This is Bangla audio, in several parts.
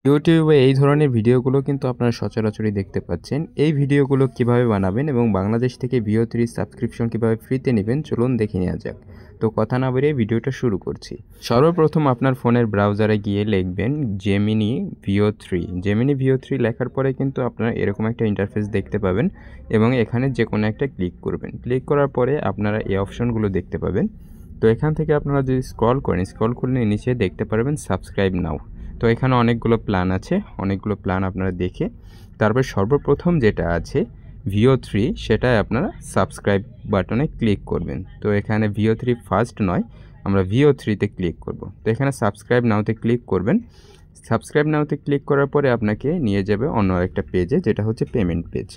ইউটিউবে এই ধরনের ভিডিওগুলো কিন্তু আপনারা সচরাচরই দেখতে পাচ্ছেন। এই ভিডিওগুলো কিভাবে বানাবেন এবং বাংলাদেশ থেকে VO3 সাবস্ক্রিপশন কিভাবে ফ্রিতে নেবেন চলুন দেখে নেওয়া যাক। তো কথা না বাড়িয়ে ভিডিওটা শুরু করছি। সর্বপ্রথম আপনার ফোনের ব্রাউজারে গিয়ে লিখবেন জেমিনি VO3। জেমিনি VO3 লেখার পরে কিন্তু আপনারা এরকম একটা ইন্টারফেস দেখতে পাবেন এবং এখানে যে কোনো একটা ক্লিক করবেন। ক্লিক করার পরে আপনারা এই অপশনগুলো দেখতে পাবেন। তো এখান থেকে আপনারা যদি স্ক্রল করলে নিচে দেখতে পারবেন সাবস্ক্রাইব নাও। তো এখানে অনেকগুলো প্ল্যান আছে, অনেকগুলো প্ল্যান আপনারা দেখে তারপর সর্বপ্রথম যেটা আছে VO3 সেটাই আপনারা সাবস্ক্রাইব বাটনে ক্লিক করবেন। তো এখানে VO3 ফার্স্ট নয়, আমরা VO3-তে ক্লিক করব। তো এখানে সাবস্ক্রাইব নাওতে ক্লিক করবেন। সাবস্ক্রাইব নাওতে ক্লিক করার পরে আপনাকে নিয়ে যাবে অন্য একটা পেজে, যেটা হচ্ছে পেমেন্ট পেজ।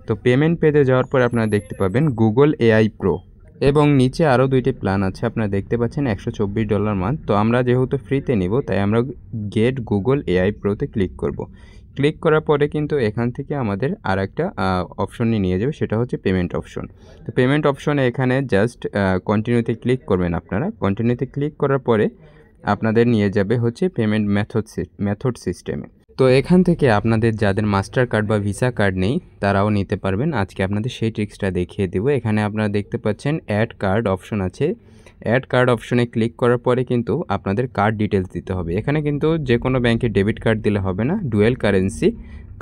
তো পেমেন্ট পেজে যাওয়ার পরে আপনারা দেখতে পাবেন গুগল AI প্রো এবং নিচে আরও দুইটি প্ল্যান আছে, আপনারা দেখতে পাচ্ছেন $124 মান্থ। তো আমরা যেহেতু ফ্রিতে নিব তাই আমরা গেট গুগল AI প্রোতে ক্লিক করব। ক্লিক করার পরে কিন্তু এখান থেকে আমাদের আর একটা অপশনে নিয়ে যাবে, সেটা হচ্ছে পেমেন্ট অপশন। তো পেমেন্ট অপশনে এখানে জাস্ট কন্টিনিউতে ক্লিক করবেন। আপনারা কন্টিনিউতে ক্লিক করার পরে আপনাদের নিয়ে যাবে হচ্ছে পেমেন্ট মেথড সিস্টেমে। তো এখান থেকে আপনাদের যাদের মাস্টার কার্ড বা ভিসা কার্ড নেই তারাও নিতে পারবেন। আজকে আপনাদের সেই ট্রিক্সটা দেখিয়ে দেবো। এখানে আপনারা দেখতে পাচ্ছেন অ্যাড কার্ড অপশন আছে। অ্যাড কার্ড অপশনে ক্লিক করার পরে কিন্তু আপনাদের কার্ড ডিটেলস দিতে হবে। এখানে কিন্তু যে কোনো ব্যাংকে ডেবিট কার্ড দিলে হবে না, ডুয়েল কারেন্সি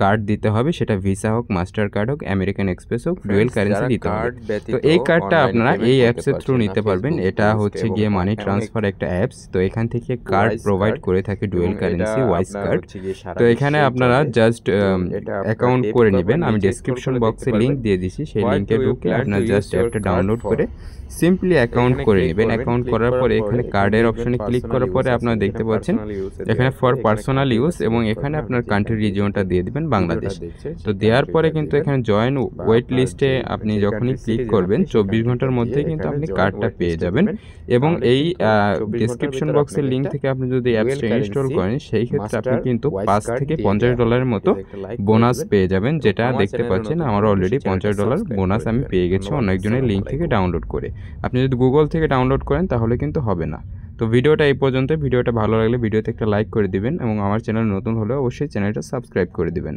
কার্ড দিতে হবে, সেটা ভিসা হোক, মাস্টার কার্ড হোক, আমেরিকান এক্সপ্রেস হোক, ডুয়েল কারেন্সি দিতে হবে। তো এই কার্ডটা আপনারা এই অ্যাপসের থ্রু নিতে পারবেন। এটা হচ্ছে গিয়ে মানি ট্রান্সফার একটা অ্যাপস। তো এখান থেকে কার্ড প্রোভাইড করে থাকে ডুয়েল কারেন্সি ওয়াইস কার্ড। তো এখানে আপনারা জাস্ট অ্যাকাউন্ট করে নেবেন। আমি ডেসক্রিপশন বক্সে লিঙ্ক দিয়ে দিছি, সেই লিঙ্কে ঢুকে আপনারা জাস্ট অ্যাপটা ডাউনলোড করে সিম্পলি অ্যাকাউন্ট করে নেবেন। অ্যাকাউন্ট করার পরে এখানে কার্ডের অপশনে ক্লিক করার পরে আপনারা দেখতে পাচ্ছেন এখানে ফর পার্সোনাল ইউজ এবং এখানে আপনার কান্ট্রি রিজিয়নটা দিয়ে দিবেন বাংলাদেশ। তো দেওয়ার পরে কিন্তু এখানে জয়েন ওয়েট লিস্টে আপনি যখনই ক্লিক করবেন 24 ঘন্টার মধ্যেই কিন্তু আপনি কার্ডটা পেয়ে যাবেন। এবং এই ডেসক্রিপশন বক্সের লিঙ্ক থেকে আপনি যদি অ্যাপসটা ইনস্টল করেন সেই ক্ষেত্রে আপনি কিন্তু $5 থেকে $50 মতো বোনাস পেয়ে যাবেন, যেটা দেখতে পাচ্ছেন আমার অলরেডি $50 বোনাস আমি পেয়ে গেছি অন্য একজনের লিঙ্ক থেকে ডাউনলোড করে। আপনি যদি গুগল থেকে ডাউনলোড করেন তাহলে কিন্তু হবে না। তো ভিডিওটা এই পর্যন্ত। ভিডিওটা ভালো লাগলে ভিডিওতে একটা লাইক করে দিবেন এবং আমার চ্যানেল নতুন হলে অবশ্যই চ্যানেলটা সাবস্ক্রাইব করে দিবেন।